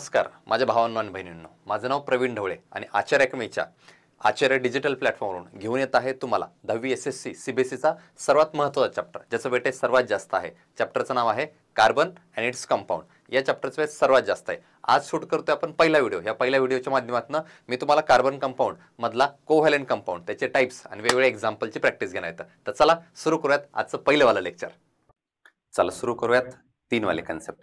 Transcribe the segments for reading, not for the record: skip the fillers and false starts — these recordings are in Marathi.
नमस्कार माझ्या भावांनो आणि बहिणींनो, माझं नाव प्रवीण ढवळे आणि आचार्य अकॅडमीच्या आचार्य डिजिटल प्लॅटफॉर्मवरून घेऊन येत आहे तुम्हाला 10वी SSC CBSEचा सर्वात महत्त्वाचा चॅप्टर ज्याचं वेटेज सर्वात जास्त आहे. चॅप्टरचं नाव आहे कार्बन अँड इट्स कंपाऊंड. या चॅप्टरचं वेट सर्वात जास्त आहे. आज शूट करतोय आपण पहिला व्हिडिओ. या पहिल्या व्हिडिओच्या माध्यमातून मी तुम्हाला कार्बन कंपाऊंड मधला कोव्हॅलेंट कंपाऊंड, त्याचे टाइप्स आणि वेगवेगळे एक्झाम्पलची प्रॅक्टिस घेणार आहे. तर चला सुरू करूयात आजचं पहिलं वाला लेक्चर. चला सुरू करूयात 3 वाले concept.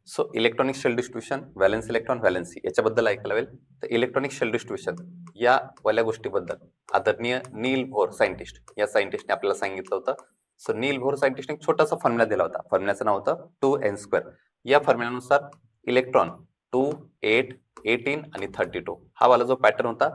So electronic shell distribution, valence electron, valency याच्याबद्दल ऐकायला होईल. तर इलेक्ट्रॉनिक शेल डिस्ट्रीब्युशन या वाल्या गोष्टीबद्दल आदरणीय नील बोर सायंटिस्ट या सायंटिस्टने आपल्याला सांगितलं होतं. सो नील बोर सायंटिस्टने एक छोटासा फॉर्म्युला दिला होता. फॉर्म्युल्याचं नाव होतं 2n². या फॉर्म्युल्यानुसार इलेक्ट्रॉन 2, 8, 18 आणि 32 हा वाला जो पॅटर्न होता,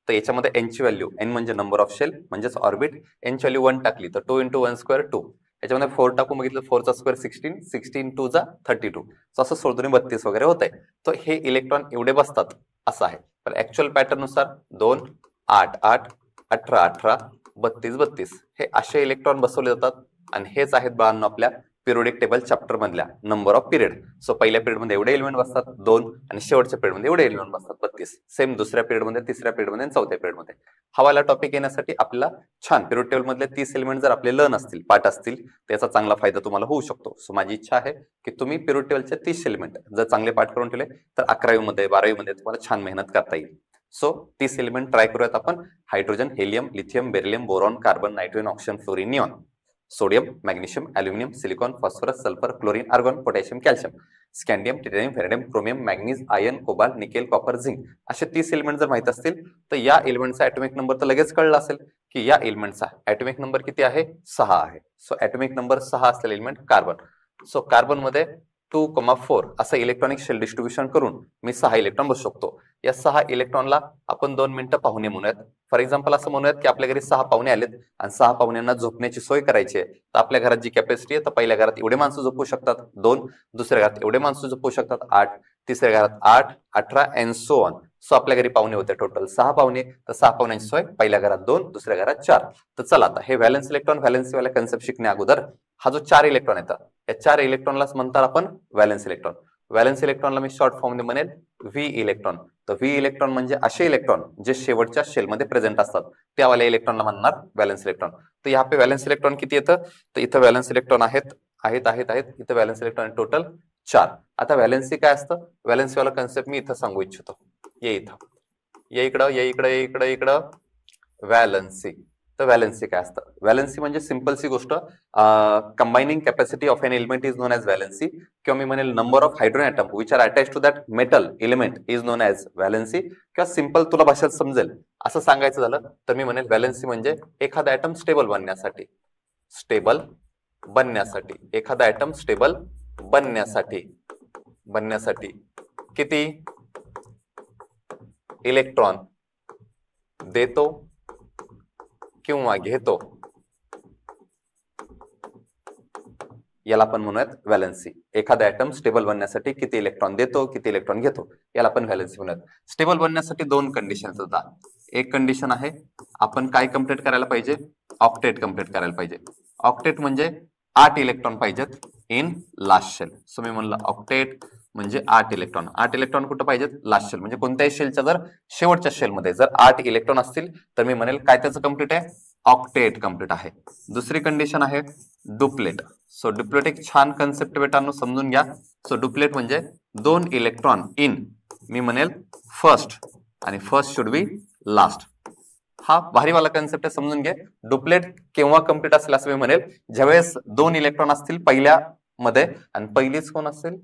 तर याच्यामध्ये n ची व्हॅल्यू, n म्हणजे नंबर ऑफ शेल म्हणजेच ऑर्बिट, n ची व्हॅल्यू 1 टाकली तर 2 × 1² 2. याच्यामध्ये 4 टाकून बघितलं, 4चा स्क्वेअर 16, 16 2 जा 32. सो असं 16 × 32 वगैरे होत आहे. तर हे इलेक्ट्रॉन एवढे बसतात असं आहे. पण ऍक्च्युअल पॅटर्न नुसार 2, 8, 8, 18, 18, 32, 32 हे असे इलेक्ट्रॉन बसवले जातात. आणि हेच आहेत बाळांनो आपल्या पिरियोडिक टेबल चॅप्टर मधल्या नंबर ऑफ पिरियड. सो पहिल्या पिरियड मध्ये एवढे एलिमेंट बसतात 2 आणि शेवटच्या पिरियड मध्ये एवढे एलिमेंट बसतात 32. सेम दुसऱ्या पिरियड मध्ये, तिसऱ्या पिरियड मध्ये, चौथ्या पिरियड मध्ये. हा वाला टॉपिक येण्यासाठी आपल्याला छान पिरियड टेबल मधले 30 एलिमेंट जर आपले लर्न असतील, पाठ असतील, त्याचा चांगला फायदा तुम्हाला होऊ शकतो. सो माझी इच्छा आहे की तुम्ही पिरियड टेबलचे 30 एलिमेंट जर चांगले पाठ करून ठेवले तर 11वी मध्ये 12वी मध्ये तुम्हाला छान मेहनत करता येईल. सो 30 एलिमेंट ट्राय करूयात आपण. Hydrogen, helium, lithium, beryllium, boron, carbon, nitrogen, oxygen, fluorine, neon, sodium, magnesium, aluminium, silicon, phosphorus, sulphur, chlorine, argon, potassium, calcium, scandium, titanium, फेरेडियम, chromium, manganese, iron, cobalt, nickel, copper, zinc असे 30 एलिमेंट जर माहित असतील तर या एलिमेंटचा ॲटॉमिक नंबर तर लगेच कळला असेल की या एलिमेंटचा ॲटॉमिक नंबर किती आहे, 6 आहे. सो ॲटॉमिक नंबर 6 असलेले एलिमेंट कार्बन. सो कार्बन मध्ये 2,4 असं इलेक्ट्रॉनिक शेल डिस्ट्रीब्युशन करून मी 6 इलेक्ट्रॉन बसू शकतो. या 6 इलेक्ट्रॉनला आपण 2 मिनिटं पाहुणे म्हणूयात. फॉर एक्झाम्पल असं म्हणूयात की आपल्या घरी 6 पाहुणे आलेत आणि 6 पाहुण्यांना झोपण्याची सोय करायची आहे. तर आपल्या घरात जी कॅपॅसिटी आहे, तर पहिल्या घरात एवढे माणसं झोपू शकतात 2, दुसऱ्या घरात एवढे माणसं झोपू शकतात 8, तिसऱ्या घरात 8, 18 अँड सो ऑन. सो आपल्या घरी पाहुणे होते टोटल 6 पाहुणे. तर 6 पाहुण्यांची सोय पहिल्या घरात 2, दुसऱ्या घरात 4. तर चला आता हे व्हॅलेन्स इलेक्ट्रॉन, व्हॅलेन्सी वाला कन्सेप्ट शिकण्या अगोदर हा जो 4 इलेक्ट्रॉन येतात, या 4 इलेक्ट्रॉनलाच म्हणतात आपण व्हॅलेन्स इलेक्ट्रॉन. व्हॅलेन्स इलेक्ट्रॉनला मी शॉर्ट फॉर्म मध्ये म्हणेल व्ही इलेक्ट्रॉन. तर व्ही इलेक्ट्रॉन म्हणजे असे इलेक्ट्रॉन जे शेवटच्या शेलमध्ये प्रेझेंट असतात, त्यावाल्या इलेक्ट्रॉनला म्हणणार व्हॅलेन्स इलेक्ट्रॉन. तर यहाँ पे व्हॅलेन्स इलेक्ट्रॉन किती येतं, तर इथं व्हॅलेन्स इलेक्ट्रॉन आहेत आहेत आहेत आहेत इथं व्हॅलेन्स इलेक्ट्रॉन टोटल 4. आता व्हॅलेन्सी काय असतं, व्हॅलेन्सी वाला कन्सेप्ट मी इथं सांगू इच्छितो. ये इथं, ये इकडं, ये इकडं, ये इकडं, इकडं व्हॅलेन्सी. तर व्हॅलेन्सी काय असतं, व्हॅलेन्सी म्हणजे सिंपल सी गोष्ट, combining capacity of an element is known as valency, किंवा मी म्हणेल number of hydrogen atom which are attach to that metal element is known as valency. किंवा सिंपल तुला भाषेत समजेल असं सांगायचं झालं तर मी म्हणेल व्हॅलेन्सी म्हणजे एखादा ॲटम स्टेबल बनण्यासाठी, स्टेबल बनण्यासाठी, एखादा ॲटम स्टेबल बनण्यासाठी किती इलेक्ट्रॉन देतो किंवा घेतो, याला आपण म्हणूयात व्हॅलेन्सी. एखादा ॲटम स्टेबल बनण्यासाठी किती इलेक्ट्रॉन देतो, किती इलेक्ट्रॉन घेतो, याला आपण व्हॅलेन्सी म्हणूयात. स्टेबल बनण्यासाठी 2 कंडिशन्स होतात. एक कंडिशन आहे आपण काय कम्प्लीट करायला पाहिजे, ऑक्टेट कम्प्लीट करायला पाहिजे. ऑक्टेट म्हणजे 8 इलेक्ट्रॉन पाहिजेत इन लास्ट शेल. सो मी म्हणलं ऑक्टेट म्हणजे 8 इलेक्ट्रॉन. 8 इलेक्ट्रॉन कुठं पाहिजेत, लास्ट शेल. म्हणजे कोणत्याही शेलच्या जर शेवटच्या शेलमध्ये जर 8 इलेक्ट्रॉन असतील तर मी म्हणेल काय त्याचं कम्प्लीट आहे, ऑक्टेट कम्प्लीट आहे. दुसरी कंडिशन आहे डुप्लेट. सो डुप्लेट एक छान कन्सेप्ट बेटांनो, समजून घ्या. सो डुप्लेट म्हणजे 2 इलेक्ट्रॉन इन, मी म्हणेल फर्स्ट, आणि फर्स्ट शुड बी लास्ट. हा भारीवाला कन्सेप्ट आहे, समजून घे. डुप्लेट केव्हा कम्प्लीट असेल असं मी म्हणेल, ज्यावेळेस 2 इलेक्ट्रॉन असतील पहिल्या मध्ये आणि पहिलीच कोण असेल,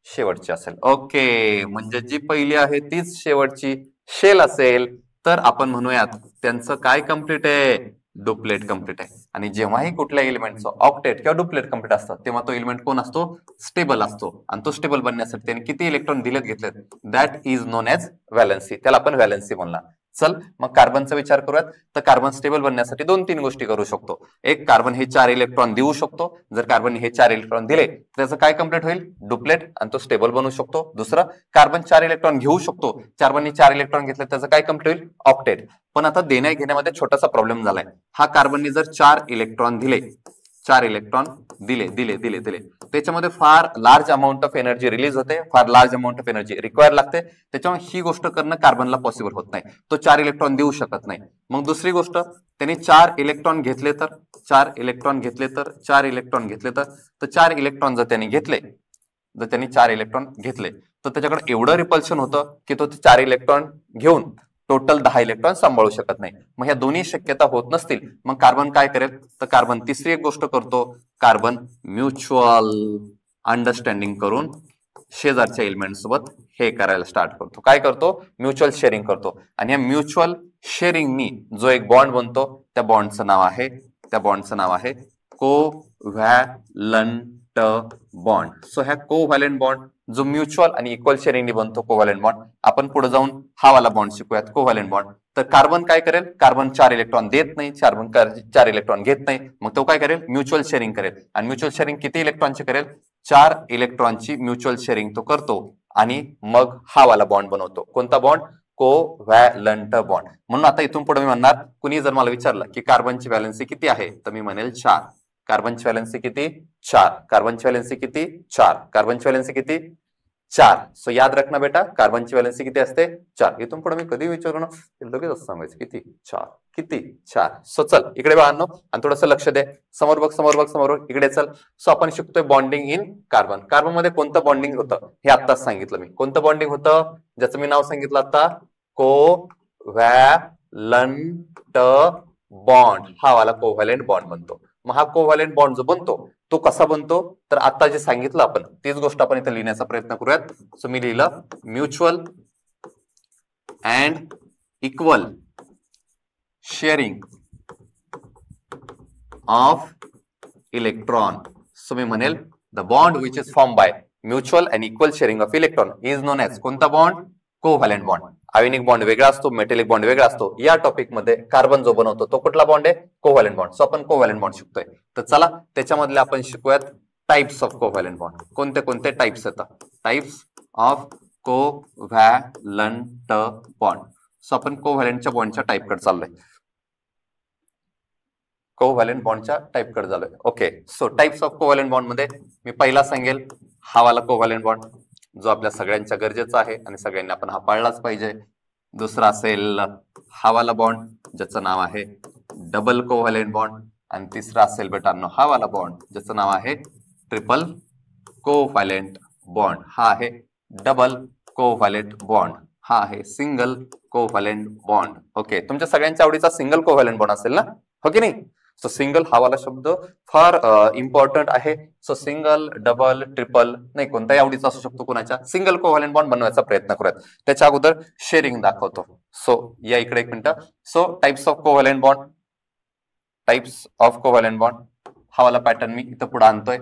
शेवटची असेल. ओके, म्हणजे जी पहिली आहे तीच शेवटची शेल असेल तर आपण म्हणूयात त्यांचं काय कम्प्लीट आहे, डुप्लेट कम्प्लीट आहे. आणि जेव्हाही कुठल्या एलिमेंटचं ऑक्टेट किंवा डुप्लेट कम्प्लीट असतात तेव्हा तो एलिमेंट कोण असतो, स्टेबल असतो. आणि तो स्टेबल बनण्यासाठी त्याने किती इलेक्ट्रॉन दिलेत घेतलेत, that is known as valency. त्याला आपण व्हॅलेन्सी म्हणणार. चल मग कार्बनचा विचार करूयात. तर कार्बन स्टेबल बनण्यासाठी 2-3 गोष्टी करू शकतो. एक, कार्बन हे 4 इलेक्ट्रॉन देऊ शकतो. जर कार्बन हे 4 इलेक्ट्रॉन दिले तर त्याचं काय कम्प्लीट होईल, डुप्लेट, आणि तो स्टेबल बनवू शकतो. दुसरं, कार्बन 4 इलेक्ट्रॉन घेऊ शकतो. कार्बनने 4 इलेक्ट्रॉन घेतले त्याचं काय कम्प्लीट होईल, ऑक्टेट. पण आता देण्या घेण्यामध्ये छोटासा प्रॉब्लेम झालाय. हा कार्बनने जर 4 इलेक्ट्रॉन दिले 4 इलेक्ट्रॉन दिले दिले दिले दिले, त्याच्यामध्ये फार large amount of energy release होते, फार large amount of energy require लागते, त्याच्यामुळे ही गोष्ट करणं कार्बनला पॉसिबल होत नाही, तो 4 इलेक्ट्रॉन देऊ शकत नाही. मग दुसरी गोष्ट, त्यांनी 4 इलेक्ट्रॉन घेतले तर 4 इलेक्ट्रॉन घेतले तर 4 इलेक्ट्रॉन घेतले तर 4 इलेक्ट्रॉन जर त्यांनी घेतले, जर त्यांनी 4 इलेक्ट्रॉन घेतले तर त्याच्याकडे एवढं रिपल्शन होतं की तो 4 इलेक्ट्रॉन घेऊन टोटल 10 इलेक्ट्रॉन सांभाळू शकत नाही. मग ह्या दोन्ही शक्यता होत नसतील, मग कार्बन काय करेल, तर कार्बन तिसरी एक गोष्ट करतो, कार्बन म्युच्युअल अंडरस्टँडिंग करून शेजारच्या एलिमेंट सोबत हे करायला स्टार्ट करतो. काय करतो, म्युच्युअल शेअरिंग करतो. आणि या म्युच्युअल शेअरिंगनी जो एक बॉन्ड बनतो, त्या बॉन्डचं नाव आहे कोव्हॅलंट बॉन्ड. सो ह्या कोव्हॅलंट बॉन्ड जो म्युच्युअल आणि इक्वल शेअरिंगनी बनतो, कोव्हॅलंट बॉन्ड, आपण पुढे जाऊन हा वाला बॉन्ड शिकूयात, कोव्हॅलंट बॉन्ड. तर कार्बन काय करेल, कार्बन 4 इलेक्ट्रॉन देत नाही, कार्बन 4 इलेक्ट्रॉन घेत नाही, मग तो काय करेल, म्युच्युअल शेअरिंग करेल. आणि म्युच्युअल शेअरिंग किती इलेक्ट्रॉनची करेल, 4 इलेक्ट्रॉनची म्युच्युअल शेअरिंग तो करतो आणि मग हा वाला बॉन्ड बनवतो. कोणता बॉन्ड, कोव्हॅलंट बॉन्ड. म्हणून आता इथून पुढे मी म्हणणार, कुणी जर मला विचारलं की कार्बनची व्हॅलेन्सी किती आहे, तर मी म्हणेल 4. कार्बनची व्हॅलेन्सी किती, 4. कार्बनची व्हॅलेन्सी किती, 4. कार्बनची व्हॅलेन्सी किती, 4. सो याद रखना बेटा, कार्बनची व्हॅलेन्सी किती असते, 4. इथून पुढे मी कधी विचारू ना, लगेच असं सांगायचं किती, 4. किती, 4. सो चल इकडे बाळांनो आणि थोडंसं लक्ष दे, समोर बघ, इकडे चल. सो आपण शिकतोय बॉन्डिंग इन कार्बन. कार्बन मध्ये कोणतं बॉन्डिंग होतं हे आत्ताच सांगितलं मी. कोणतं बॉन्डिंग होतं, ज्याचं मी नाव सांगितलं आता, कोव्हॅलंट बॉन्ड. हा वाला कोव्हॅलंट बॉन्ड बनतो. मग हा कोव्हॅलंट बॉन्ड जो बनतो तो कसा बनतो, तर आता जे सांगितलं आपण तीच गोष्ट आपण इथे लिहिण्याचा प्रयत्न करूयात. सो मी लिहिलं mutual and equal sharing of electron. So मी म्हणेल the bond which is form by mutual and equal sharing of electron is known as कोणता bond, covalent bond. Ionic bond वेगळा असतो, मेटॅलिक बॉन्ड वेगळा असतो. या टॉपिक मध्ये कार्बन जो बनवतो तो कुठला बॉन्ड आहे, कोव्हॅलंट बॉन्ड. सो आपण कोव्हॅलंट बॉन्ड शिकतोय. तर चला त्याच्यामधले आपण शिकूयात टाइप्स ऑफ कोव्हॅलंट बॉन्ड. कोणते कोणते टाइप्स येतात, types of covalent bond. So आपण कोव्हॅलंटच्या बॉन्डच्या टाइप कडे चाललोय, कोव्हॅलंट बॉन्डच्या टाइप कडे झालोय. Okay, so types of covalent bond मध्ये मी पहिला सांगेल हा वाला कोव्हॅलंट बॉन्ड जो आपल्या सगळ्यांच्या गरजेचा आहे आणि सगळ्यांनी आपण हा पाळलाच पाहिजे. दुसरा असेल हा वाला बॉन्ड ज्याचं नाव आहे डबल कोव्हॅलंट बॉन्ड. आणि तिसरा असेल बेटांनो हा वाला बॉन्ड ज्याचं नाव आहे ट्रिपल कोव्हॅलंट बॉन्ड. हा आहे डबल कोव्हॅलंट बॉन्ड, हा आहे सिंगल कोव्हॅलंट बॉन्ड. ओके, तुमच्या सगळ्यांच्या आवडीचा सिंगल कोव्हॅलंट बॉन्ड असेल ना, हो की नाही. सो सिंगल हा वाला शब्द फार इम्पॉर्टंट आहे. सो सिंगल, डबल, ट्रिपल नाही, कोणताही आवडीचा असू शकतो कुणाच्या. सिंगल कोव्हॅलंट बॉन्ड बनवायचा प्रयत्न करूयात. त्याच्या अगोदर शेअरिंग दाखवतो. सो या इकडे एक minute. So types of covalent bond, types of covalent bond हा वाला पॅटर्न मी इथं पुढे आणतोय.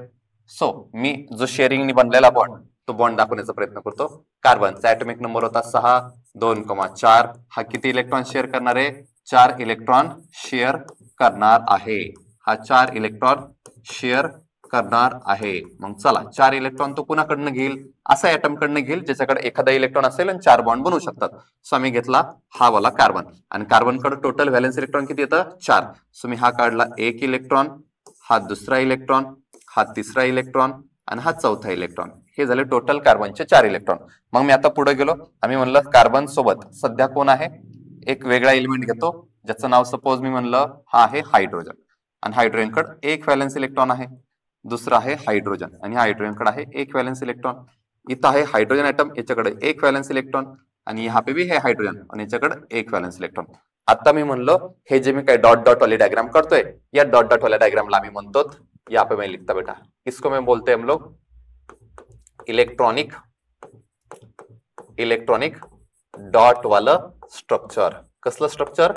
सो मी जो शेअरिंगनी बनलेला बॉन्ड तो बॉन्ड दाखवण्याचा प्रयत्न करतो. कार्बनचा ऍटॉमिक नंबर होता 6, 2,4. हा किती इलेक्ट्रॉन शेअर करणार आहे, 4 इलेक्ट्रॉन शेअर करणार आहे. हा 4 इलेक्ट्रॉन शेअर करणार आहे. मग चला 4 इलेक्ट्रॉन तो कुणाकडनं घेईल, असा ऍटम कडनं घेईल ज्याच्याकडे एखादा इलेक्ट्रॉन असेल आणि 4 बॉन्ड बनवू शकतात. सो मी घेतला हा वाला कार्बन आणि कार्बनकडे टोटल व्हॅलेन्स इलेक्ट्रॉन किती येतं, 4. सो मी हा काढला 1 इलेक्ट्रॉन, हा दुसरा इलेक्ट्रॉन, हा तिसरा इलेक्ट्रॉन आणि हा चौथा इलेक्ट्रॉन. हे झाले टोटल कार्बनचे 4 इलेक्ट्रॉन. मग मी आता पुढे गेलो, आम्ही म्हणलं कार्बन सोबत सध्या कोण आहे, एक वेगळा एलिमेंट घेतो ज्याचं नाव सपोज मी म्हणलं हा आहे हायड्रोजन. आणि हायड्रोजन कडे एक व्हॅलेन्स इलेक्ट्रॉन आहे, दुसरा आहे हायड्रोजन आणि हायड्रोजन कडे आहे एक व्हॅलेन्स इलेक्ट्रॉन. इथं आहे हायड्रोजन ॲटम, याच्याकडे एक व्हॅलेन्स इलेक्ट्रॉन आणि यहाँ पे भी है हायड्रोजन आणि याच्याकडे एक व्हॅलेन्स इलेक्ट्रॉन. आता मी म्हणलो हे जे मी काय डॉट डॉट वाली डायग्राम करतोय, या डॉट डॉट वाल्या डायग्रामला आम्ही म्हणतो, यहाँ पे मैं लिखता बेटा, इसको मैं बोलते हैं हम लोग इलेक्ट्रॉनिक डॉट वालं स्ट्रक्चर. कसलं स्ट्रक्चर,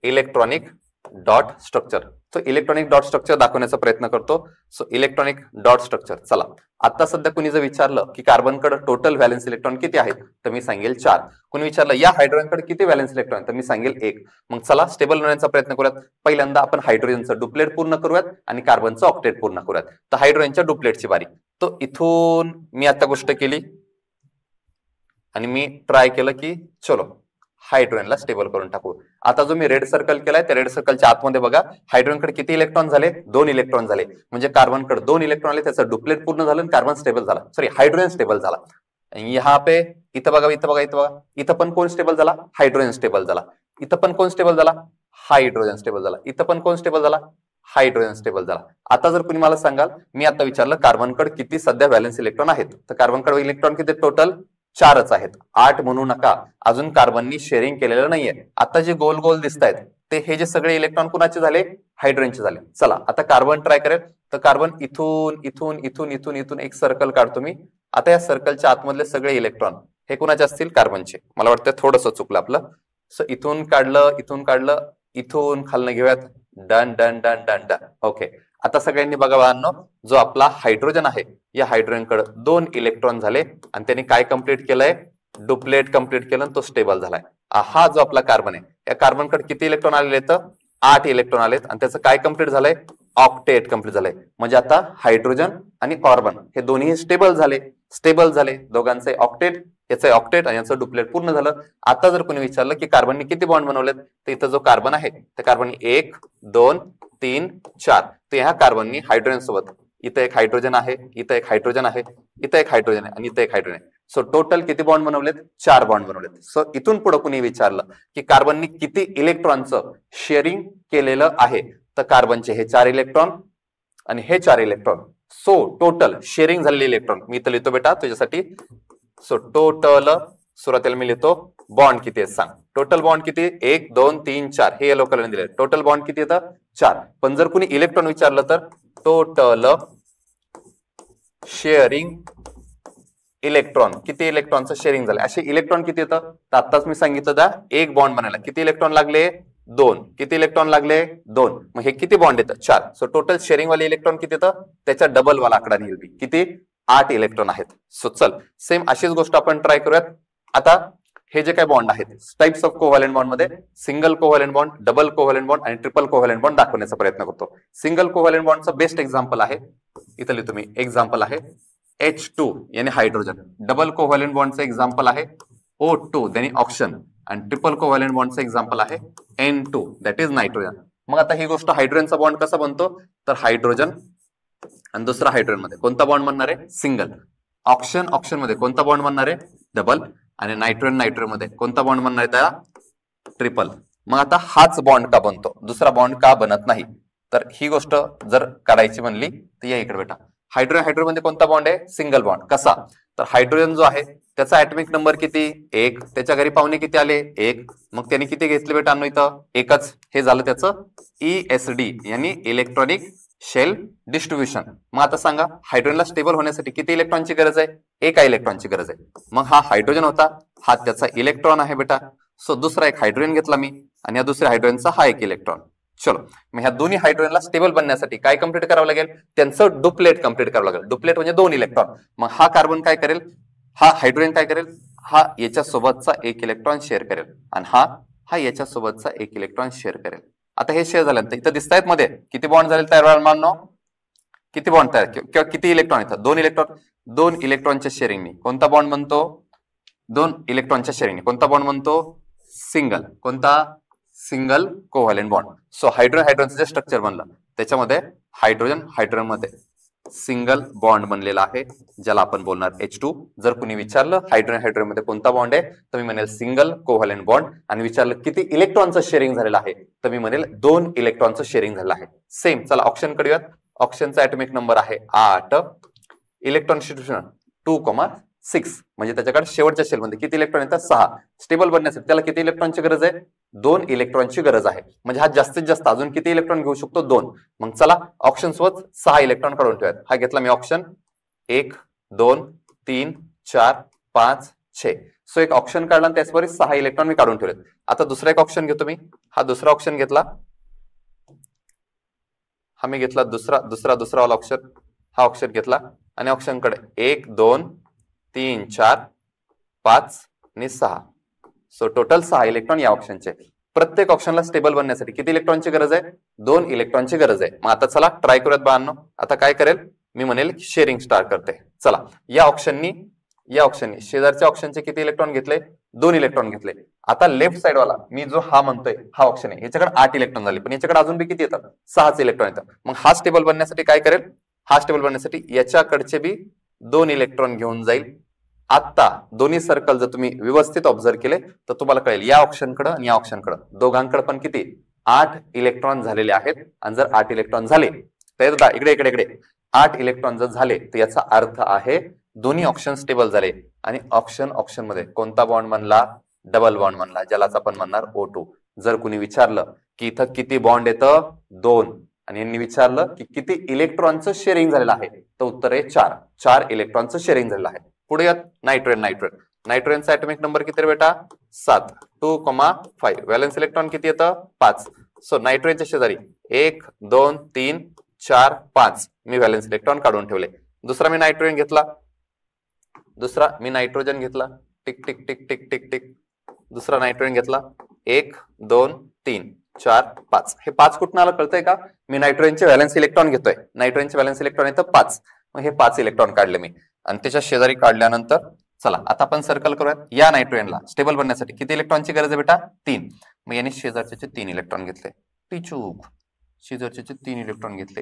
इलेक्ट्रॉनिक डॉट स्ट्रक्चर. तो इलेक्ट्रॉनिक डॉट स्ट्रक्चर दाखवण्याचा प्रयत्न करतो. So electronic dot structure. चला आता सध्या कुणी जर विचारलं की कार्बनकडे टोटल व्हॅलेन्स इलेक्ट्रॉन किती आहेत, तर मी सांगेल 4. कुणी विचारलं या हायड्रोजनकडे किती व्हॅलेन्स इलेक्ट्रॉन, तर मी सांगेल 1. मग चला स्टेबल बनवण्याचा प्रयत्न करूयात. पहिल्यांदा आपण हायड्रोजनचं डुप्लेट पूर्ण करूयात आणि कार्बनचं ऑक्टेट पूर्ण करूयात. तर हायड्रोजनच्या डुप्लेटची बारी. तो इथून मी आता गोष्ट केली आणि मी ट्राय केलं की चलो हायड्रोजनला स्टेबल करून टाकू. आता जो मी रेड सर्कल केलाय त्या रेड सर्कलच्या आतमध्ये बघा हायड्रोजनकडे किती इलेक्ट्रॉन झाले, 2 इलेक्ट्रॉन झाले. म्हणजे कार्बनकडे 2 इलेक्ट्रॉन आले, त्याचं डुप्लेट पूर्ण झालं, कार्बन स्टेबल झाला, सॉरी हायड्रोजन स्टेबल झाला. यहाँ पे इथं बघा, इथं बघा, इथं बघा, इथं पण कोण स्टेबल झाला, हायड्रोजन स्टेबल झाला. इथं पण कोण स्टेबल झाला, हायड्रोजन स्टेबल झाला. इथं पण कोण स्टेबल झाला, हायड्रोजन स्टेबल झाला. आता जर तुम्ही मला सांगाल, मी आता विचारलं कार्बनकडे किती सध्या व्हॅलेन्स इलेक्ट्रॉन आहेत, तर कार्बनकडे इलेक्ट्रॉन किती टोटल 4च आहेत. 8 म्हणू नका, अजून कार्बननी शेअरिंग केलेलं नाहीये. आता जे गोल गोल दिसत आहेत ते हे जे सगळे इलेक्ट्रॉन कुणाचे झाले, हायड्रोजनचे झाले. चला आता कार्बन ट्राय करेल, तर कार्बन इथून इथून इथून इथून इथून एक सर्कल काढतो मी. आता या सर्कलच्या आतमधले सगळे इलेक्ट्रॉन हे कुणाचे असतील, कार्बनचे. मला वाटतं थोडंसं चुकलं आपलं. सो इथून काढलं, इथून काढलं, इथून खालनं घेऊयात. Done done done done done. Okay, आता सगळ्यांनी बघा बाळांनो, जो आपला हायड्रोजन आहे या हायड्रोजनकडे 2 इलेक्ट्रॉन झाले आणि त्यांनी काय कंप्लीट केलंय, डुप्लेट कंप्लीट केलं, तो स्टेबल झालाय. हा जो आपला कार्बन आहे या कार्बनकडे किती इलेक्ट्रॉन आलेले तर 8 इलेक्ट्रॉन आलेत आणि त्याचं काय कंप्लीट झालंय, ऑक्टेट कंप्लीट झालंय. म्हणजे आता हायड्रोजन आणि कार्बन हे दोन्ही स्टेबल झाले, दोघांचे ऑक्टेट, याचं ऑक्टेट आणि याचं डुप्लेट पूर्ण झालं. आता जर कोणी विचारलं की कार्बनने किती बॉन्ड बनवलेत, तर इथं जो कार्बन आहे त्या कार्बनने 1 2 3 4, तर ह्या कार्बननी हायड्रोजन सोबत इथं एक हायड्रोजन आहे, इथं एक हायड्रोजन आहे, इथं एक हायड्रोजन आहे आणि इथं एक हायड्रोजन आहे. सो टोटल किती बॉन्ड बनवलेत, 4 बॉन्ड बनवलेत. सो इथून पुढे कुणी विचारलं की कार्बननी किती इलेक्ट्रॉनचं शेअरिंग केलेलं आहे, तर कार्बनचे हे 4 इलेक्ट्रॉन आणि हे 4 इलेक्ट्रॉन. सो टोटल शेअरिंग झालेले इलेक्ट्रॉन मी इथं लिहितो बेटा तुझ्यासाठी. सो टोटल सुरुवातीला मी लिहितो बॉन्ड किती आहेत सांग. टोटल बॉन्ड किती, 1 2 3 4, हे येलो कलरने दिले. टोटल बॉन्ड किती येतं, 4. पण जर कुणी इलेक्ट्रॉन विचारलं तर टोटल शेअरिंग इलेक्ट्रॉन, किती इलेक्ट्रॉनचं शेअरिंग झालं, असे इलेक्ट्रॉन किती येतं. तर आताच मी सांगितलं दा, 1 बॉन्ड बनायला किती इलेक्ट्रॉन लागले, 2. किती इलेक्ट्रॉन लागले, 2. मग हे किती बॉन्ड येतं, 4. सो टोटल शेअरिंग वाले इलेक्ट्रॉन किती येतं, त्याच्या डबल वाला आकडा निघेल. किती, 8 इलेक्ट्रॉन आहेत. सो चल सेम अशीच गोष्ट आपण ट्राय करूयात. आता हे जे काही बॉन्ड आहेत टाइप्स ऑफ कोव्हॅलेंट बॉन्ड मध्ये single covalent bond, double covalent bond आणि ट्रिपल कोव्हॅलेंट बॉन्ड दाखवण्याचा प्रयत्न करतो. सिंगल कोव्हॅलेंट बॉन्डचं बेस्ट एक्झाम्पल आहे, इथं लिहितो मी, एक्झाम्पल आहे H2 यानी हायड्रोजन. डबल कोव्हॅलेंट बॉन्डचं एक्झाम्पल आहे O2 त्यानी ऑक्सिजन आणि ट्रिपल कोव्हॅलेंट बॉन्डचं एक्झाम्पल आहे N2 दॅट इज नायट्रोजन. मग आता ही गोष्ट हायड्रोजनचा बॉन्ड कसा बनतो, तर हायड्रोजन आणि दुसरा हायड्रोजन मध्ये कोणता बॉन्ड बनणार आहे, सिंगल. ऑक्सिजन मध्ये कोणता बॉन्ड बनणार आहे, डबल. आणि नायट्रोजन मध्ये कोणता बॉन्ड बनणार आहे, त्याला ट्रिपल. मग आता हाच बॉन्ड का बनतो, दुसरा बॉन्ड का बनत नाही, तर ही गोष्ट जर काढायची म्हणली तर या इकडे बेटा. हायड्रोजन मध्ये कोणता बॉन्ड आहे, सिंगल बॉन्ड. कसा, तर हायड्रोजन जो आहे त्याचा ऍटॉमिक नंबर किती, 1. त्याच्या घरी पाहुणे किती आले, 1. मग त्याने किती घेतले बेटा, इथं 1च. हे झालं त्याचं ESD यानी इलेक्ट्रॉनिक शेल डिस्ट्रीब्युशन. मग आता सांगा हायड्रोजनला स्टेबल होण्यासाठी किती इलेक्ट्रॉनची गरज आहे, 1 इलेक्ट्रॉनची गरज आहे. मग हा हायड्रोजन होता, हा त्याचा इलेक्ट्रॉन आहे बेटा. सो दुसरा एक हायड्रोजन घेतला मी आणि या दुसऱ्या हायड्रोजनचा हा एक इलेक्ट्रॉन. चलो मग ह्या दोन्ही हायड्रोजनला स्टेबल बनण्यासाठी काय कंप्लीट करावं लागेल, त्यांचं डुप्लेट कंप्लीट करावं लागेल. डुप्लेट म्हणजे 2 इलेक्ट्रॉन. मग हा कार्बन काय करेल, हा हायड्रोजन काय करेल, हा याच्या सोबतचा 1 इलेक्ट्रॉन शेअर करेल आणि हा याच्या सोबतचा 1 इलेक्ट्रॉन शेअर करेल. आता हे शेअर झाल्यानंतर इथं दिसत आहेत मध्ये किती बॉन्ड झाले तयार, मानो किती बॉन्ड तयार किंवा किती इलेक्ट्रॉन येतात, 2 इलेक्ट्रॉन. 2 इलेक्ट्रॉनच्या शेअरिंगनी कोणता बॉन्ड बनतो, 2 इलेक्ट्रॉनच्या शेअरिंगनी कोणता बॉन्ड बनतो, सिंगल. कोणता, सिंगल कोव्हॅलेंट बॉन्ड. सो हायड्रोजनचं जे स्ट्रक्चर बनलं त्याच्यामध्ये हायड्रोजन मध्ये सिंगल बॉन्ड बनलेला आहे ज्याला आपण बोलणार H2. जर कुणी विचारलं हायड्रोजन मध्ये कोणता बॉन्ड आहे तर मी म्हणेल सिंगल कोव्हॅलेंट बॉन्ड. आणि विचारलं किती इलेक्ट्रॉनचं शेअरिंग झालेलं आहे तर मी म्हणेल 2 इलेक्ट्रॉनचं शेअरिंग झालेलं आहे. सेम चला ऑप्शन कडे येऊयात. ऑप्शनचा ऍटॉमिक नंबर आहे 8. Electron distribution 2,6. म्हणजे त्याच्याकडे शेवटच्या शेलमध्ये किती इलेक्ट्रॉन येतात, 6. स्टेबल बनण्यासाठी त्याला किती इलेक्ट्रॉनची गरज आहे, 2 इलेक्ट्रॉनची गरज आहे. म्हणजे हा जास्तीत जास्त अजून किती इलेक्ट्रॉन घेऊ शकतो, 2. मग चला ऑप्शन सोबत 6 इलेक्ट्रॉन काढून ठेवूयात. हा घेतला मी ऑप्शन 1 2 3 4 5 6. सो एक ऑप्शन काढला आणि त्याचबरोबर 6 इलेक्ट्रॉन मी काढून ठेवलेत. आता दुसरा एक ऑप्शन घेतो मी. हा दुसरा ऑप्शन घेतला, हा मी घेतला दुसरा वाला ऑप्शन. हा ऑप्शन घेतला आणि ऑप्शन कडे 1 2 3 4 5 आणि 6. सो टोटल 6 इलेक्ट्रॉन या ऑप्शनचे. प्रत्येक ऑप्शनला स्टेबल बनण्यासाठी किती इलेक्ट्रॉनची गरज आहे, 2 इलेक्ट्रॉनची गरज आहे. मग आता चला ट्राय करूयात बाळांनो. आता काय करेल मी म्हणेल शेअरिंग स्टार्ट करते. चला या ऑप्शननी शेजारच्या ऑप्शनचे किती इलेक्ट्रॉन घेतले, 2 इलेक्ट्रॉन घेतले. आता लेफ्ट साइड वाला मी जो हा म्हणतोय हा ऑप्शन आहे, याच्याकडे 8 इलेक्ट्रॉन झाले, पण याच्याकडे अजून बी किती येतात? 6च इलेक्ट्रॉन येतात. मग हा स्टेबल बनण्यासाठी काय करेल? हा स्टेबल बनण्यासाठी याच्याकडचे बी 2 इलेक्ट्रॉन घेऊन जाईल. आता दोन्ही सर्कल जर तुम्ही व्यवस्थित ऑब्झर्व केले तर तुम्हाला कळेल या ऑप्शनकडे आणि या ऑप्शनकडे दोघांकडे पण किती 8 इलेक्ट्रॉन झालेले आहेत. आणि जर 8 इलेक्ट्रॉन झाले तर इकडे इकडे इकडे 8 इलेक्ट्रॉन जर झाले तर याचा अर्थ आहे दोन्ही ऑप्शन स्टेबल झाले. आणि ऑप्शन मध्ये कोणता बॉन्ड म्हणला? डबल बॉन्ड म्हणला, ज्यालाच आपण म्हणणार O2. जर कुणी विचारलं की इथं किती बॉन्ड येतं? 2. आणि यांनी विचारलं की किती इलेक्ट्रॉनचं शेअरिंग झालेलं आहे, तर उत्तर आहे 4. 4 इलेक्ट्रॉनचं शेअरिंग झालेलं आहे. पुढे यात नायट्रोजनचा ऍटॉमिक नंबर किती रे बेटा? 7. 2,5. व्हॅलेन्स इलेक्ट्रॉन किती येतं? 5. सो नायट्रोजनच्या शेजारी 1 2 3 4 5 मी व्हॅलेन्स इलेक्ट्रॉन काढून ठेवले. दुसरा मी नायट्रोजन घेतला, tick tick tick tick tick tick. दुसरा नायट्रोजन घेतला, 1 2 3 4 5. हे 5 कुठून आलं कळतंय का? मी नायट्रोजनचे व्हॅलेन्स इलेक्ट्रॉन घेतोय, नायट्रोजनचे व्हॅलेन्स इलेक्ट्रॉन येतं 5. मग हे 5 इलेक्ट्रॉन काढले मी आणि त्याच्या शेजारी काढल्यानंतर चला आता आपण सर्कल करूयात. या नायट्रोजनला स्टेबल बनण्यासाठी किती इलेक्ट्रॉनची गरज आहे बेटा? 3. मग याने शेजारचे 3 इलेक्ट्रॉन घेतले. टिचूक शेजारचे 3 इलेक्ट्रॉन घेतले.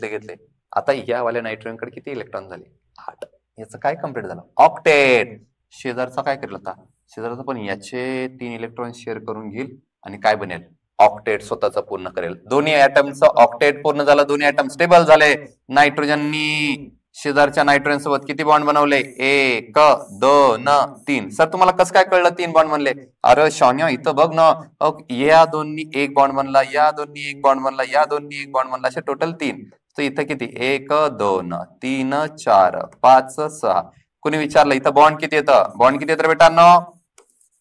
घेतले. आता या वाल्या नायट्रोजनकडे किती इलेक्ट्रॉन झाले? 8. याचं काय कम्प्लीट झालं? ऑक्टेट. शेजारचा काय करेल आता? शेजारचा पण याचे 3 इलेक्ट्रॉन शेअर करून घेईल आणि काय बनेल? ऑक्टेट स्वतःचा पूर्ण करेल. दोन्ही ऍटमचं ऑक्टेट पूर्ण झालं, दोन्ही ऍटम स्टेबल झाले. नायट्रोजननी शेजारच्या नायट्रोजन सोबत किती बॉन्ड बनवले? 1 2 3. सर तुम्हाला कसं काय कळलं 3 बॉन्ड बनले? अरे शौन्य इथं बघ ना, या दोन्ही 1 बॉन्ड बनला, या दोन्ही 1 बॉन्ड बनला, या दोन्ही 1 बॉन्ड बनला, असे टोटल 3. तर इथं किती? 1 2 3 4 5 6. कुणी विचारलं इथं बॉन्ड किती येतं? बॉन्ड किती येतं बेटांनो?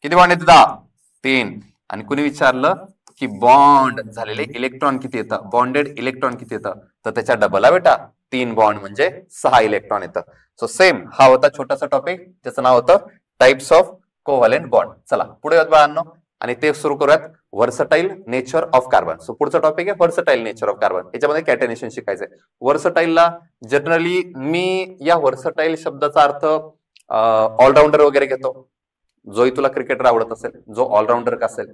किती बॉन्ड येतात? 3. आणि कुणी विचारलं की बॉन्ड झालेले इलेक्ट्रॉन किती येतं? बॉन्डेड इलेक्ट्रॉन किती येतं? तर त्याच्या डबल आहे बेटा. 3 बॉन्ड म्हणजे 6 इलेक्ट्रॉन येतं. सो सेम हा होता छोटासा टॉपिक, ज्याचं नाव होतं टाइप्स ऑफ कोव्हॅलेंट बॉन्ड. चला पुढे येत बाळांनो आणि ते सुरू करूयात. Versatile nature of carbon. So पुढचा टॉपिक आहे व्हर्सटाईल नेचर ऑफ कार्बन. याच्यामध्ये कॅटेनेशन शिकायचंय. व्हर्सटाईलला जनरली मी या व्हर्सटाईल शब्दाचा अर्थ ऑलराऊंडर वगैरे घेतो. जोही तुला क्रिकेटर आवडत असेल, जो ऑलराऊंडर असेल,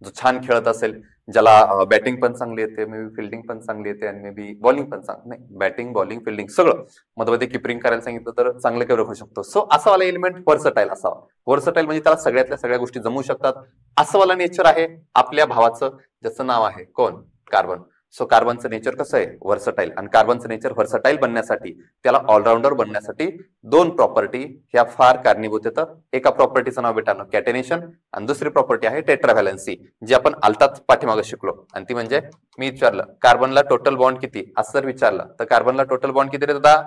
जो छान खेळत असेल, ज्याला बॅटिंग पण चांगली येते, मे बी फिल्डिंग पण चांगली येते आणि मे बी बॉलिंग पण चांगली, नाही बॅटिंग बॉलिंग फिल्डिंग सगळं मध्ये किपरिंग करायला सांगितलं तर चांगलं केव्हा होऊ शकतो. सो असा वाला एलिमेंट व्हर्सटाईल असावा. व्हर्सटाईल म्हणजे त्याला सगळ्यातल्या सगळ्या गोष्टी जमू शकतात असं वाला नेचर आहे आपल्या भावाचं, ज्याचं नाव आहे कोण? कार्बन. सो कार्बनचं नेचर कसं आहे? व्हर्सटाईल. आणि कार्बनचं नेचर व्हर्सटाईल बनण्यासाठी, त्याला ऑलराऊंडर बनण्यासाठी 2 प्रॉपर्टी ह्या फार कारणीभूत येतं. एका प्रॉपर्टीचं नाव बेटानो कॅटेनेशन आणि दुसरी प्रॉपर्टी आहे टेट्राव्हॅलन्सी, जी आपण आलताच पाठीमागे शिकलो. आणि ती म्हणजे मी विचारलं कार्बनला टोटल बॉन्ड किती असं जर विचारलं तर कार्बनला टोटल बॉन्ड किती होता?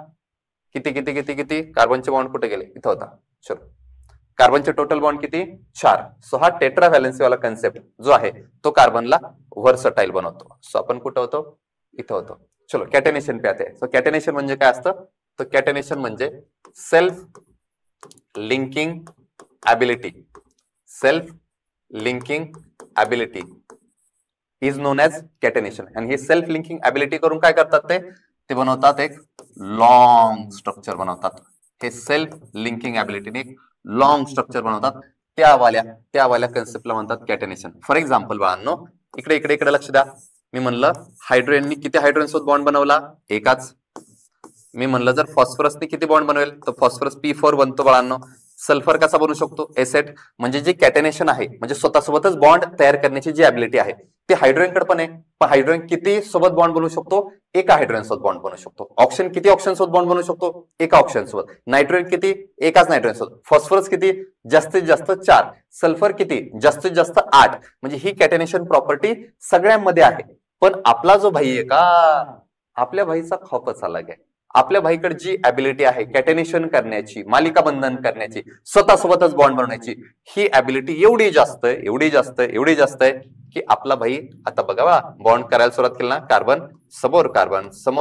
किती किती किती किती? कार्बनचे बॉन्ड कुठे गेले? इथं होता. चलो कार्बनचे टोटल बॉन्ड किती? 4. सो हा टेट्राव्हॅलन्सी वाला कन्सेप्ट जो आहे तो कार्बनला व्हर्सटाईल बनवतो. सो आपण कुठं होतो? इथं होतो. चलो कॅटेनेशन पे आते. सो कॅटेनेशन म्हणजे काय असतं? तर कॅटेनेशन म्हणजे self linking ability. Self linking ability is known as catenation. आणि ही सेल्फ लिंकिंग ॲबिलिटी करून काय करतात ते बनवतात एक लॉंग स्ट्रक्चर बनवतात. हे सेल्फ लिंकिंग ॲबिलिटीने एक लॉंग स्ट्रक्चर बनवतात. त्या वाल्या कन्सेप्टला म्हणतात कॅटेनेशन. फॉर एक्झाम्पल बाळांनो इकडे इकडे इकडे लक्ष द्या. मी म्हणलं हायड्रोजननी किती हायड्रोजन सोबत बॉन्ड बनवला? एकाच. मी म्हणलं जर फॉस्फरसने किती बॉन्ड बनवेल तर फॉस्फरस P4 बनतो बाळांनो. सल्फर कसा बनवू शकतो? एसेट. म्हणजे जे कॅटेनेशन आहे म्हणजे स्वतःसोबतच बॉन्ड तयार करण्याची जी ॲबिलिटी आहे ती हायड्रोजनकडे पण आहे. पण हायड्रोजन किती सोबत बॉन्ड बनवू शकतो? एका हायड्रोजन सोबत बॉन्ड बनवू शकतो. ऑक्सिजन किती ऑक्सिजन सोबत बॉन्ड बनवू शकतो? एका ऑक्सिजन सोबत. नायट्रोजन किती? एकाच नायट्रोजन सोबत. फॉस्फरस किती? जास्तीत जास्त 4. सल्फर किती? जास्तीत जास्त 8. म्हणजे ही कॅटेनेशन प्रॉपर्टी सगळ्यांमध्ये आहे. पण आपला जो भाई आहे का, आपल्या भाईचा खॉपच अलग आहे. आपल्या भाईकडे जी ॲबिलिटी आहे कॅटेनेशन करण्याची, मालिका बंधन करण्याची, स्वतःसोबतच बॉन्ड बनवण्याची, ही ॲबिलिटी एवढी जास्त आहे की आपला भाई आता बघा बॉन्ड करायला सुरुवात केली ना, कार्बन समोर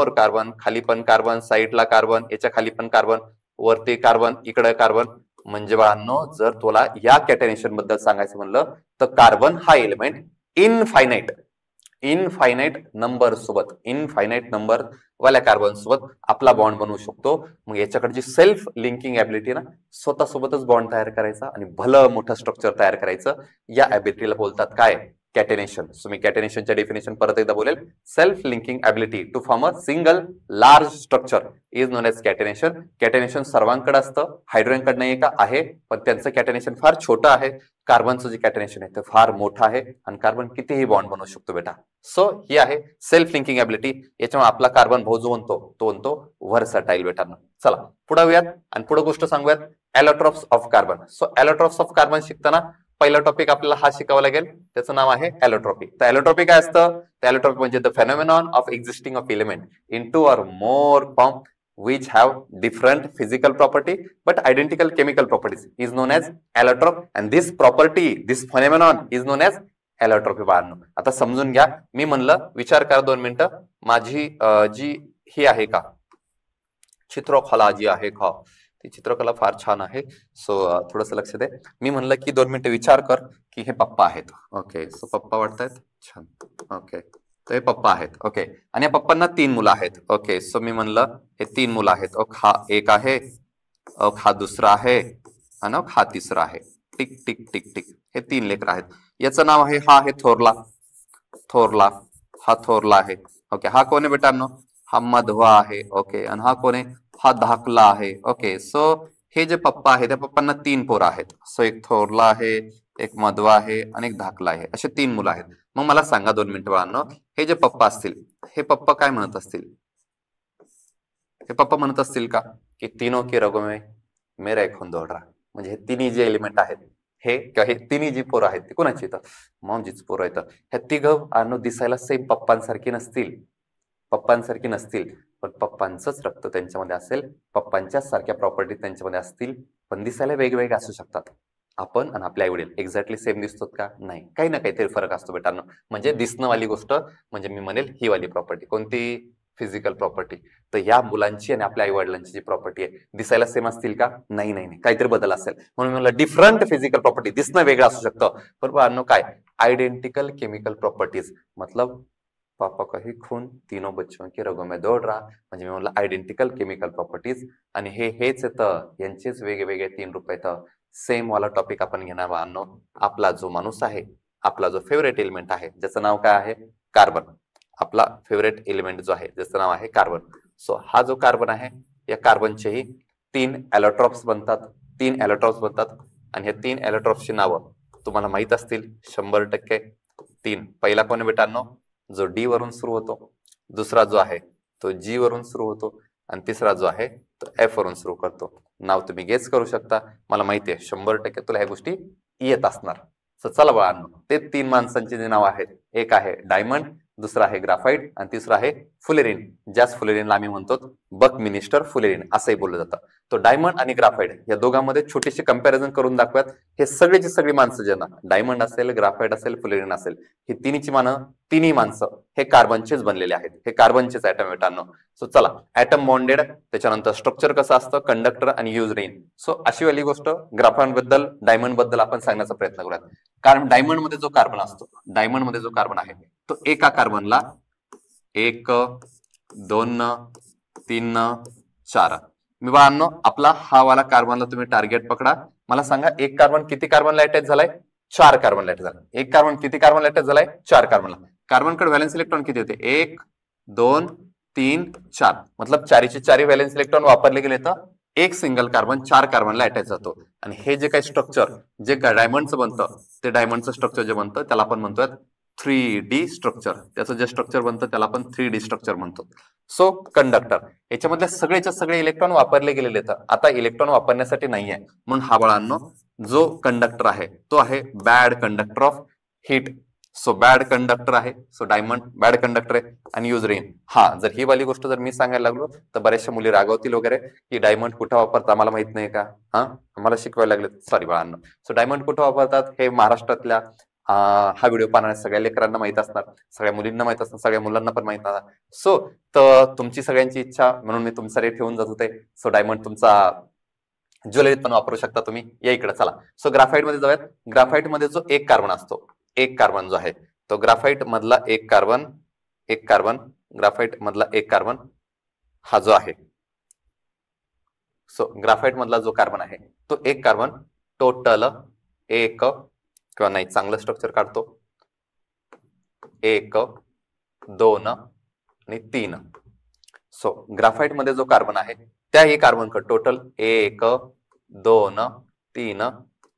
कार्बन, खाली पण कार्बन, साईडला कार्बन, याच्या खाली पण कार्बन, वरती कार्बन, इकडे कार्बन. म्हणजे बाळांनो जर तुला या कॅटेनेशन बद्दल सांगायचं म्हणलं तर कार्बन हा एलिमेंट इनफायनाईट नंबर सोबत, इनफायनाईट नंबर वाल्या कार्बन सोबत आपला बॉन्ड बनवू शकतो. मग याच्याकडे जी सेल्फ लिंकिंग ॲबिलिटी ना, स्वतःसोबतच बॉन्ड तयार करायचा आणि भलं मोठं स्ट्रक्चर तयार करायचं, या ॲबिलिटीला बोलतात काय? कॅटेनेशन. सो मी कॅटेनेशनच्या डेफिनेशन परत एकदा बोलेल. Self linking ability to form a single large structure is known as catenation. Catenation सर्वांकडे असतं, हायड्रोजनकडे नाही का? आहे, पण त्यांचं कॅटेनेशन फार छोटं आहे. कार्बनचं जे कॅटेनेशन आहे ते फार मोठं आहे आणि कार्बन कितीही बॉन्ड बनवू शकतो बेटा. सो ही आहे सेल्फ लिंकिंग ॲबिलिटी. याच्यामुळे आपला कार्बन भाऊ जो म्हणतो तो म्हणतो व्हर्सटाईल बेटांना. चला पुढे येऊयात आणि पुढे गोष्ट सांगूयात, allotropes of carbon. So allotropes of carbon शिकताना पहिला टॉपिक आपल्याला हा शिकावा लागेल, त्याचं नाव आहे ॲलोट्रॉपी. तर ॲलोट्रॉपी काय असतं? ॲलोट्रॉपी म्हणजे the phenomenon of existing of element in 2 or more form which have different physical property but identical chemical properties is known as allotrope, and this property, this phenomenon is known as allotrope. बाळांनो आता समजून घ्या. मी म्हणलं विचार करा 2 मिनिटं. माझी जी ही आहे का चित्रकला जी आहे का, ती चित्रकला फार छान आहे. सो थोडंसं लक्ष दे. मी म्हणलं की 2 मिनिटं विचार कर की हे पप्पा आहेत. ओके, सो पप्पा वाटतायत छान. ओके, तर हे पप्पा आहेत. ओके, आणि या पप्पांना 3 मुलं आहेत. ओके, सो मी म्हणलं हे 3 मुलं आहेत. हा एक आहे, हा दुसरा आहे आणि हा तिसरा आहे. टिक टिक टिक टिक, हे 3 लेकर आहेत. याचं नाव आहे, हा आहे थोरला, थोरला, हा थोरला आहे. ओके, हा कोण आहे बेटांनो? हा मधवा आहे. ओके, आणि हा कोण आहे? हा धाकला आहे. ओके, सो हे जे पप्पा आहे त्या पप्पांना 3 पोरं आहेत. सो एक थोरला आहे, एक मधवा आहे आणि एक धाकला आहे, असे 3 मुलं आहेत. मग मला सांगा 2 मिनिटं बाळांनो, हे जे पप्पा असतील हे पप्पा काय म्हणत असतील? हे पप्पा म्हणत असतील का की तीनों की रगों में मेरा एक खून दौड़ रहा, म्हणजे हे तिन्ही जे एलिमेंट आहेत हे किंवा हे तिन्ही जी पोरं आहेत ती कोणाची येतं? मॉमजीच पोरं येतं. ह्या तिघं दिसायला सेम पप्पांसारखी नसतील, पप्पांसारखी नसतील, पण पप्पांचंच रक्त त्यांच्यामध्ये असेल, पप्पांच्याच सारख्या प्रॉपर्टी त्यांच्यामध्ये असतील, पण दिसायला वेगवेगळे असू शकतात. आपण आणि आपले आई वडील एक्झॅक्टली सेम दिसतो का? नाही, काही ना काहीतरी फरक असतो बेटांनो. म्हणजे दिसणं वाली गोष्ट म्हणजे मी म्हणेल ही वाली प्रॉपर्टी. कोणती? Physical property. तर या मुलांची आणि आपल्या आई वडिलांची जी प्रॉपर्टी आहे दिसायला सेम असतील का? नाही नाही, काहीतरी बदल असेल. म्हणून मला डिफरंट फिजिकल प्रॉपर्टी, दिसणं वेगळं असू शकतं, पण बाळांनो काय? Identical chemical properties. मतलब पापा का ही खून तीनों बच्चों की रगों में दौड़ रहा, म्हणजे मी म्हणलं आयडेंटिकल केमिकल प्रॉपर्टीज. आणि हेच येतं, यांचेच वेगवेगळे 3 रूप येतं. सेम वाला टॉपिक आपण घेणार बाळांनो. आपला जो माणूस आहे, आपला जो फेवरेट एलिमेंट आहे ज्याचं नाव काय आहे? कार्बन. आपला फेवरेट एलिमेंट जो आहे ज्याचं नाव आहे कार्बन. सो हा जो कार्बन आहे या कार्बनचेही 3 ॲलोट्रॉप्स बनतात, 3 ॲलोट्रॉप्स बनतात. आणि हे 3 ॲलोट्रॉप्सची नावं तुम्हाला माहित असतील 100%. 3 पहिला कोण बेटांनो? जो डी वरून सुरू होतो, दुसरा जो आहे तो जी वरून सुरू होतो आणि तिसरा जो आहे तो एफ वरून सुरू करतो. नाव तुम्ही गेस करू शकता. मला माहिती आहे 100% तुला ह्या गोष्टी येत असणार. सो चला बाळांनो, ते 3 माणसांची जे नाव आहेत, एक आहे डायमंड, दुसरा आहे ग्राफाइट आणि तिसरा आहे फुलेरिन. ज्याच फुलेरिनला आम्ही म्हणतो बकमिनिस्टर फुलेरिन असंही बोललं जातं. तो डायमंड आणि ग्राफाइट या दोघांमध्ये छोटीशी कंपॅरिझन करून दाखवूयात. हे सगळेची सगळी माणसं ज्यांना डायमंड असेल, ग्राफाइट असेल, फुलेरिन असेल, ही तिन्ही माणसं हे कार्बनचेच बनलेले आहेत. हे कार्बनचेच ॲटम बेटांनो. सो चला, ॲटम बॉन्डेड, त्याच्यानंतर स्ट्रक्चर कसं असतं, कंडक्टर आणि यूज रेन. सो अशी वाली गोष्ट ग्राफाइट बद्दल, डायमंड बद्दल आपण सांगण्याचा प्रयत्न करूयात. कारण डायमंड मध्ये जो कार्बन असतो, डायमंड मध्ये जो कार्बन आहे तो एका कार्बनला 1, 2, 3, 4. मी बाळांनो आपला हा वाला कार्बनला तुम्ही टार्गेट पकडा. मला सांगा एक कार्बन किती कार्बनला अटॅच झालाय? 4 कार्बनला अटॅच झाला. एक कार्बन किती कार्बनला अटॅच झालाय? 4 कार्बनला. कार्बनकडे व्हॅलेन्स इलेक्ट्रॉन किती होते? 1, 2, 3, 4. मतलब 4चे 4 व्हॅलेन्स इलेक्ट्रॉन वापरले गेले तर एक सिंगल कार्बन 4 कार्बनला अटॅच जातो. आणि हे जे काही स्ट्रक्चर जे डायमंडचं बनतं, ते डायमंडचं स्ट्रक्चर जे बनतं त्याला आपण म्हणतोय 3D स्ट्रक्चर. त्याचं जे स्ट्रक्चर बनतं त्याला आपण 3D स्ट्रक्चर म्हणतो. सो कंडक्टर, याच्यामधले सगळेच्या सगळे इलेक्ट्रॉन वापरले गेलेले आहेत. आता इलेक्ट्रॉन वापरण्यासाठी नाहीये, म्हणून हा बाळांनो जो कंडक्टर आहे तो आहे bad conductor of heat. So bad conductor आहे. सो डायमंड बॅड कंडक्टर आहे. आणि यूज रेन, हा जर ही वाली गोष्ट जर मी सांगायला लागलो तर बऱ्याचशा मुली रागवतील वगैरे की डायमंड कुठं वापरतात आम्हाला माहित नाही का? आम्हाला शिकवायला लागले. सॉरी बाळांनो. सो डायमंड कुठं वापरतात हे महाराष्ट्रातल्या हा व्हिडिओ पाहणाऱ्या सगळ्या लेकरांना माहित असणार, सगळ्या मुलींना माहित असणार, सगळ्या मुलांना पण माहित असणार. सो तर तुमची सगळ्यांची इच्छा म्हणून मी तुमचा रेट ठेवून जात होते. सो डायमंड तुमचा ज्वेलरीत पण वापरू शकता तुम्ही. या इकडे चला. सो ग्राफाइट मध्ये जाऊयात. ग्राफाइट मध्ये जो एक कार्बन असतो, एक कार्बन जो आहे तो ग्राफाइट मधला एक कार्बन ग्राफाइट मधला एक कार्बन हा जो आहे, सो ग्राफाइट मधला जो कार्बन आहे तो एक कार्बन टोटल एक किंवा नाही, चांगलं स्ट्रक्चर काढतो, 1 2 आणि 3. सो ग्राफाइट मध्ये जो कार्बन आहे त्याही कार्बन कडे टोटल 1 2 3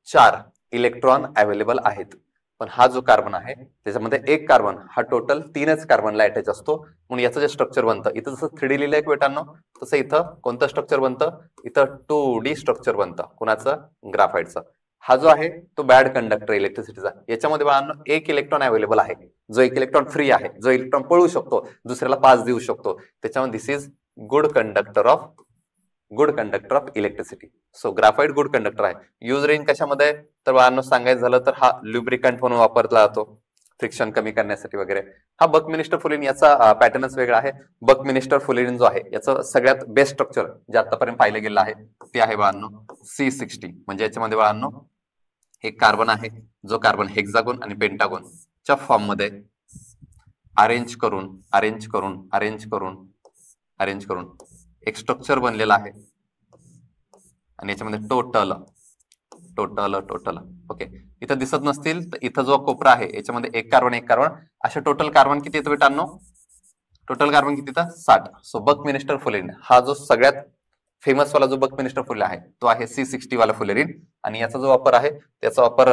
4 इलेक्ट्रॉन अवेलेबल आहेत. पण हा जो कार्बन आहे त्याच्यामध्ये एक कार्बन हा टोटल 3च कार्बनला अटॅच असतो, म्हणून याचं जे स्ट्रक्चर बनतं, इथं जसं 3D लिहिलंय बेटांनो, तसं इथं कोणतं स्ट्रक्चर बनतं, इथं 2D स्ट्रक्चर बनतं. कुणाचं? ग्राफाइटचं. हा जो आहे तो बॅड कंडक्टर इलेक्ट्रिसिटीचा. याच्यामध्ये बाळांनो एक इलेक्ट्रॉन अवेलेबल आहे, जो एक इलेक्ट्रॉन फ्री आहे, जो इलेक्ट्रॉन पळू शकतो, दुसऱ्याला पास देऊ शकतो. त्याच्यामध्ये this is good conductor of electricity. So graphite good conductor आहे. यूज रेंज कशामध्ये? तर बाळांनो सांगायचं झालं तर हा ल्युब्रिकंट म्हणून वापरला जातो, फ्रिक्शन कमी करण्यासाठी वगैरे. हा बकमिनिस्टर फुलिन याचा पॅटर्नच वेगळा आहे. बकमिनिस्टर फुलिन जो आहे याचं सगळ्यात बेस्ट स्ट्रक्चर जे आतापर्यंत पाहिलं गेलं आहे ते आहे बाळांनो C60. म्हणजे याच्यामध्ये बाळांनो एक कार्बन आहे जो कार्बन हेक्सागोन आणि पेंटागोनच्या फॉर्म मध्ये अरेंज करून एक स्ट्रक्चर बनलेला आहे. आणि याच्यामध्ये टोटल ओके, इथं दिसत नसतील तर इथं जो कोपरा आहे याच्यामध्ये एक कार्बन अशा टोटल कार्बन किती येतो बेटांनो? टोटल कार्बन किती येतं? 60. सो बकमिनिस्टर फुलेरिन हा जो सगळ्यात फेमस वाला जो बकमिनिस्टर फुले आहे तो आहे C60 वाला फुलेरिन. आणि याचा जो वापर आहे त्याचा वापर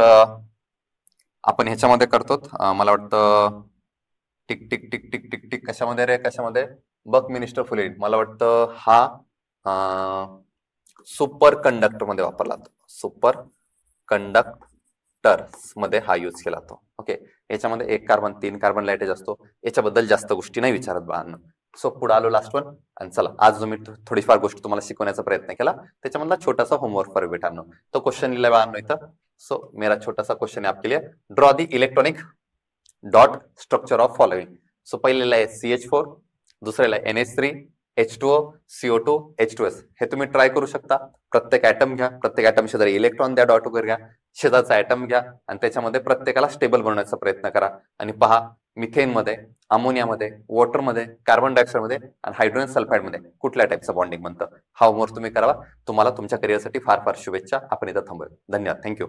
आपण ह्याच्यामध्ये करतो, मला वाटतं tick tick tick tick tick tick कशामध्ये बकमिनिस्टर फुलेरिन मला वाटतं हा सुपर कंडक्टर मध्ये वापरला जातो. सुपर कंडक्टर्स मध्ये हा यूज केला जातो. ओके, याच्यामध्ये एक कार्बन 3 कार्बन लाइटेज असतो. याच्याबद्दल जास्त गोष्टी नाही विचारत बाळांनो. सो पुढे आलो लास्ट वन. आणि चला आज जो मी थोडीफार गोष्टी तुम्हाला शिकवण्याचा प्रयत्न केला त्याच्यामधला छोटासा होमवर्क फॉर बेटांनो. तो क्वेश्चन लिहिलाय बाळांनो इथं. सो मेरा छोटासा क्वेश्चन है आपके लिए. Draw the electronic dot structure of following. So पहिलेला आहे CH4, दुसऱ्याला NH3, H2O, CO2, H2S. हे तुम्ही ट्राय करू शकता. प्रत्येक ऍटम घ्या, प्रत्येक ऍटम शेजारी इलेक्ट्रॉन द्या, डॉट वगैरे घ्या, शेजारचा ऍटम घ्या आणि त्याच्यामध्ये प्रत्येकाला स्टेबल बनवण्याचा प्रयत्न करा. आणि पहा मिथेन मध्ये, अमोनियामध्ये, वॉटरमध्ये, कार्बन डायऑक्साइड मध्ये आणि हायड्रोजन सल्फाइड मध्ये कुठल्या टाईपचं बॉन्डिंग बनतं. हा होमवर्क तुम्ही करावा. तुम्हाला तुमच्या करिअरसाठी फार फार शुभेच्छा. आपण इथं थांबूया. धन्यवाद. थँक्यू.